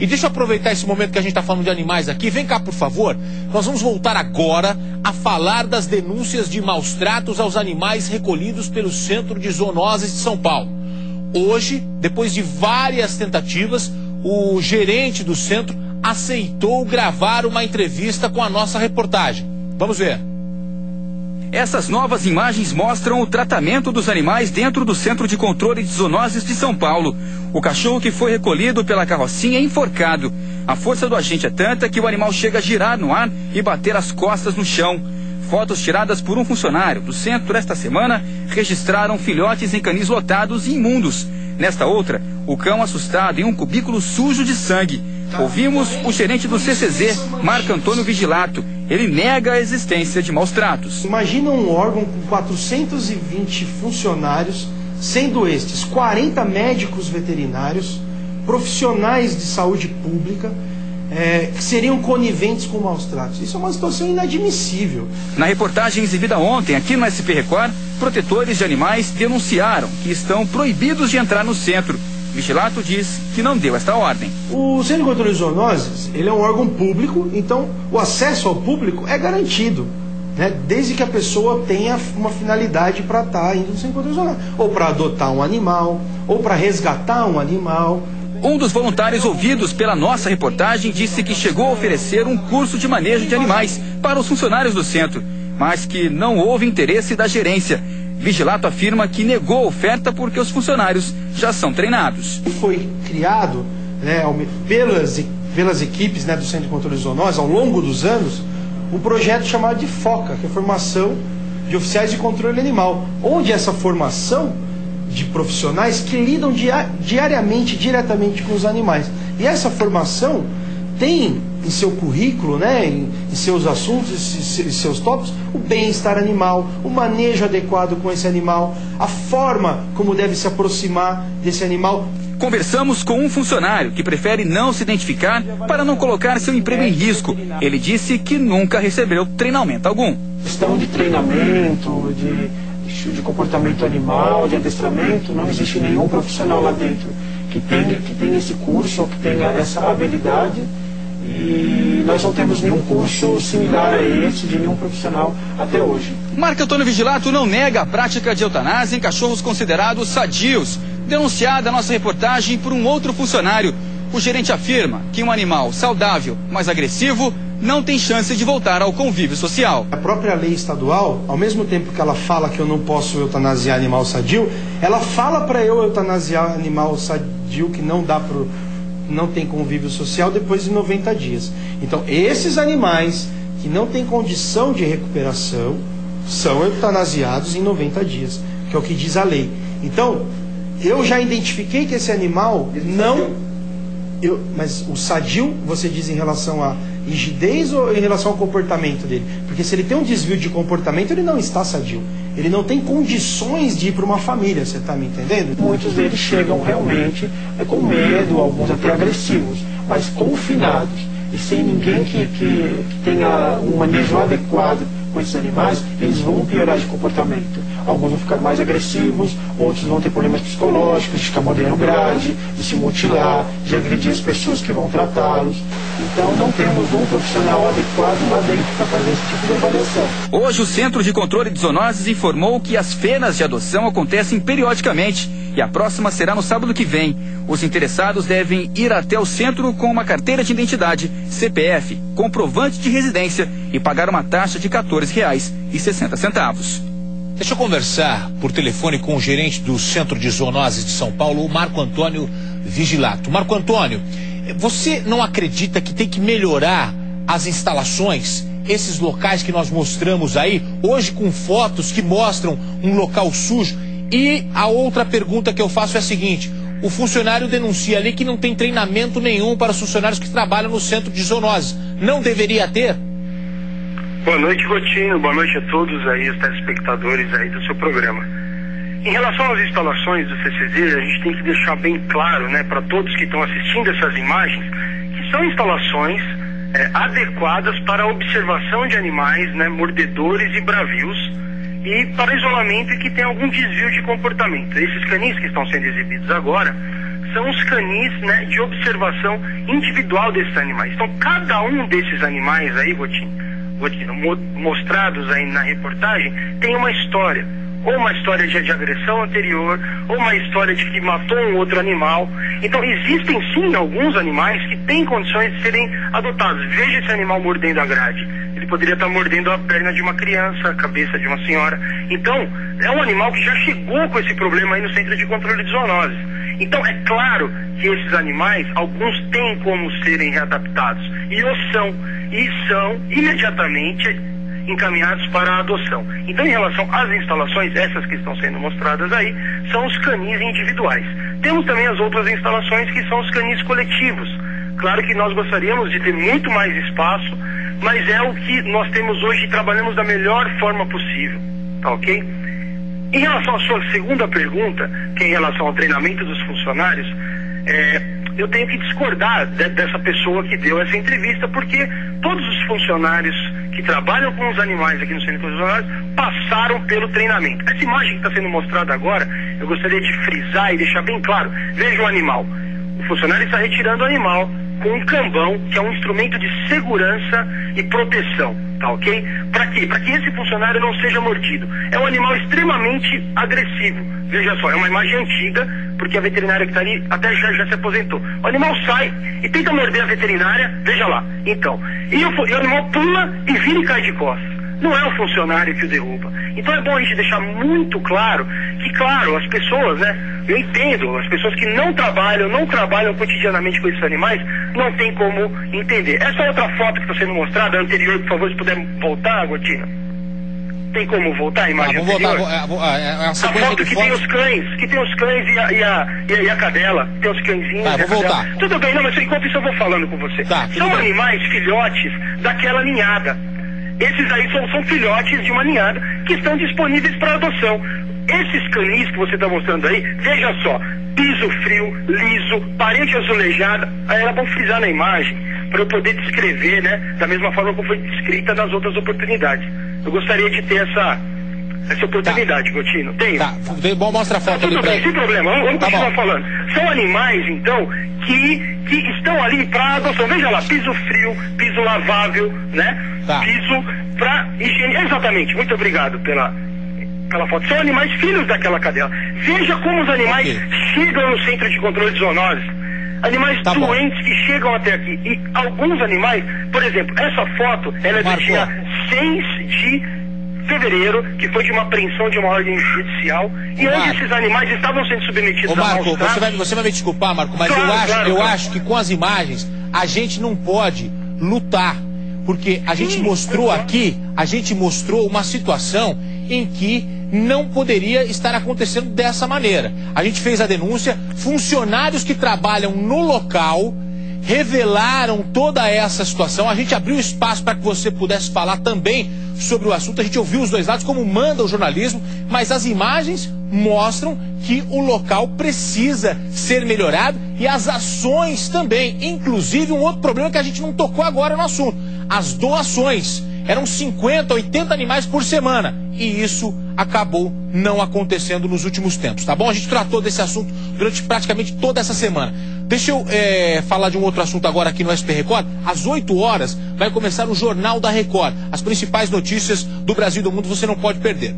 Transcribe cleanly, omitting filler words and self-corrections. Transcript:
E deixa eu aproveitar esse momento que a gente está falando de animais aqui. Vem cá, por favor. Nós vamos voltar agora a falar das denúncias de maus tratos aos animais recolhidos pelo Centro de Zoonoses de São Paulo. Hoje, depois de várias tentativas, o gerente do centro aceitou gravar uma entrevista com a nossa reportagem. Vamos ver. Essas novas imagens mostram o tratamento dos animais dentro do Centro de Controle de Zoonoses de São Paulo. O cachorro que foi recolhido pela carrocinha é enforcado. A força do agente é tanta que o animal chega a girar no ar e bater as costas no chão. Fotos tiradas por um funcionário do centro esta semana registraram filhotes em canis lotados e imundos. Nesta outra, o cão assustado em um cubículo sujo de sangue. Ouvimos o gerente do CCZ, Marco Antônio Vigilato. Ele nega a existência de maus tratos. Imagina um órgão com 420 funcionários, sendo estes 40 médicos veterinários, profissionais de saúde pública, que seriam coniventes com maus tratos. Isso é uma situação inadmissível. Na reportagem exibida ontem aqui no SP Record, protetores de animais denunciaram que estão proibidos de entrar no centro. Vigilato diz que não deu esta ordem. O Centro de Controle de Zoonoses, ele é um órgão público, então o acesso ao público é garantido, né? Desde que a pessoa tenha uma finalidade para estar indo no Centro de Controle de Zoonoses, ou para adotar um animal, ou para resgatar um animal. Um dos voluntários ouvidos pela nossa reportagem disse que chegou a oferecer um curso de manejo de animais para os funcionários do centro, mas que não houve interesse da gerência. Vigilato afirma que negou a oferta porque os funcionários já são treinados. Foi criado, né, pelas equipes, né, do Centro de Controle de Zoonoses, ao longo dos anos, um projeto chamado de FOCA, que é a Formação de Oficiais de Controle Animal, onde essa formação de profissionais que lidam diretamente com os animais. E essa formação tem em seu currículo, né, em seus assuntos, em seus tópicos, o bem-estar animal, o manejo adequado com esse animal, a forma como deve se aproximar desse animal. Conversamos com um funcionário que prefere não se identificar para não colocar seu emprego em risco. Ele disse que nunca recebeu treinamento algum. Questão de treinamento, de comportamento animal, de adestramento, não existe nenhum profissional lá dentro que tenha esse curso ou que tenha essa habilidade. E nós não temos nenhum curso similar a esse de nenhum profissional até hoje. Marco Antônio Vigilato não nega a prática de eutanásia em cachorros considerados sadios, denunciada a nossa reportagem por um outro funcionário. O gerente afirma que um animal saudável, mas agressivo, não tem chance de voltar ao convívio social. A própria lei estadual, ao mesmo tempo que ela fala que eu não posso eutanasiar animal sadio, ela fala para eu eutanasiar animal sadio que não tem convívio social depois de 90 dias. Então, esses animais que não têm condição de recuperação são eutanasiados em 90 dias, que é o que diz a lei. Então, eu já identifiquei que esse animal mas o sadio, você diz em relação à rigidez ou em relação ao comportamento dele? Porque se ele tem um desvio de comportamento, ele não está sadio. Ele não tem condições de ir para uma família, você está me entendendo? Muitos deles chegam realmente com medo, alguns até agressivos, mas confinados e sem ninguém que tenha um manejo adequado com esses animais, eles vão piorar de comportamento. Alguns vão ficar mais agressivos, outros vão ter problemas psicológicos, de ficar mordendo grade, de se mutilar, de agredir as pessoas que vão tratá-los. Então não temos um profissional adequado lá dentro para fazer esse tipo de avaliação. Hoje o Centro de Controle de Zoonoses informou que as feiras de adoção acontecem periodicamente e a próxima será no sábado que vem. Os interessados devem ir até o centro com uma carteira de identidade, CPF, comprovante de residência e pagar uma taxa de R$ 14,60. Deixa eu conversar por telefone com o gerente do Centro de Zoonoses de São Paulo, o Marco Antônio Vigilato. Marco Antônio, você não acredita que tem que melhorar as instalações, esses locais que nós mostramos aí, hoje com fotos que mostram um local sujo? E a outra pergunta que eu faço é a seguinte: o funcionário denuncia ali que não tem treinamento nenhum para os funcionários que trabalham no Centro de Zoonoses. Não deveria ter? Boa noite, Gotinho. Boa noite a todos aí, os telespectadores aí do seu programa. Em relação às instalações do CCZ, a gente tem que deixar bem claro, né, para todos que estão assistindo essas imagens, que são instalações adequadas para a observação de animais, né, mordedores e bravios, e para isolamento e que tem algum desvio de comportamento. Esses canis que estão sendo exibidos agora são os canis, né, de observação individual desses animais. Então, cada um desses animais aí, Gotino, mostrados aí na reportagem, tem uma história. Ou uma história de agressão anterior, ou uma história de que matou um outro animal. Então, existem sim alguns animais que têm condições de serem adotados. Veja esse animal mordendo a grade. Ele poderia estar mordendo a perna de uma criança, a cabeça de uma senhora. Então, é um animal que já chegou com esse problema aí no Centro de Controle de Zoonoses. Então, é claro que esses animais, alguns têm como serem readaptados. E são imediatamente encaminhados para a adoção. Então, em relação às instalações, essas que estão sendo mostradas aí, são os canis individuais. Temos também as outras instalações que são os canis coletivos. Claro que nós gostaríamos de ter muito mais espaço, mas é o que nós temos hoje e trabalhamos da melhor forma possível, tá ok? Em relação à sua segunda pergunta, que é em relação ao treinamento dos funcionários, eu tenho que discordar dessa pessoa que deu essa entrevista, porque todos os funcionários que trabalham com os animais aqui no Centro de Zoonoses passaram pelo treinamento. Essa imagem que está sendo mostrada agora, eu gostaria de frisar e deixar bem claro. Veja o animal. O funcionário está retirando o animal com um cambão, que é um instrumento de segurança e proteção, tá ok? Para quê? Para que esse funcionário não seja mordido. É um animal extremamente agressivo. Veja só, é uma imagem antiga, porque a veterinária que está ali até já se aposentou. O animal sai e tenta morder a veterinária, veja lá. Então, e o animal pula e vira e cai de costas. Não é o funcionário que o derruba. Então é bom a gente deixar muito claro que, claro, as pessoas, né, eu entendo, as pessoas que não trabalham cotidianamente com esses animais, não tem como entender. Essa outra foto que está sendo mostrada, a anterior, por favor, se puder voltar, Gotino. Tem como voltar a imagem anterior? A foto que tem os cães e a cadela, tem os cãezinhos. Vou voltar. Tudo bem, não, mas enquanto isso eu vou falando com você. São animais filhotes daquela ninhada. Esses aí são filhotes de uma ninhada que estão disponíveis para adoção. Esses canis que você está mostrando aí, veja só, piso frio, liso, parede azulejada. Aí era bom frisar na imagem, para eu poder descrever, né, da mesma forma como foi descrita nas outras oportunidades. Eu gostaria de ter essa oportunidade, Gotino. Tem? Tá, bom, mostra a foto. Tudo bem, sem problema, vamos continuar falando. São animais, então, que estão ali para adoção. Veja lá, piso frio, piso lavável, né? Piso para higiene. Exatamente, muito obrigado pela foto. São animais filhos daquela cadela. Veja como os animais chegam no Centro de Controle de Zoonoses. Animais doentes que chegam até aqui. E alguns animais, por exemplo, essa foto, ela é do dia 6 de fevereiro, que foi de uma apreensão de uma ordem judicial, e onde esses animais estavam sendo submetidos a maus tratos. Você vai me desculpar, Marco, mas eu acho que com as imagens a gente não pode lutar, porque a gente mostrou aqui, uma situação em que não poderia estar acontecendo dessa maneira. A gente fez a denúncia, funcionários que trabalham no local revelaram toda essa situação. A gente abriu espaço para que você pudesse falar também sobre o assunto. A gente ouviu os dois lados, como manda o jornalismo, mas as imagens mostram que o local precisa ser melhorado e as ações também. Inclusive, um outro problema que a gente não tocou agora no assunto: as doações. Eram 50, 80 animais por semana. E isso acabou não acontecendo nos últimos tempos, tá bom? A gente tratou desse assunto durante praticamente toda essa semana. Deixa eu falar de um outro assunto agora aqui no SP Record. Às 8 horas vai começar o Jornal da Record. As principais notícias do Brasil e do mundo você não pode perder.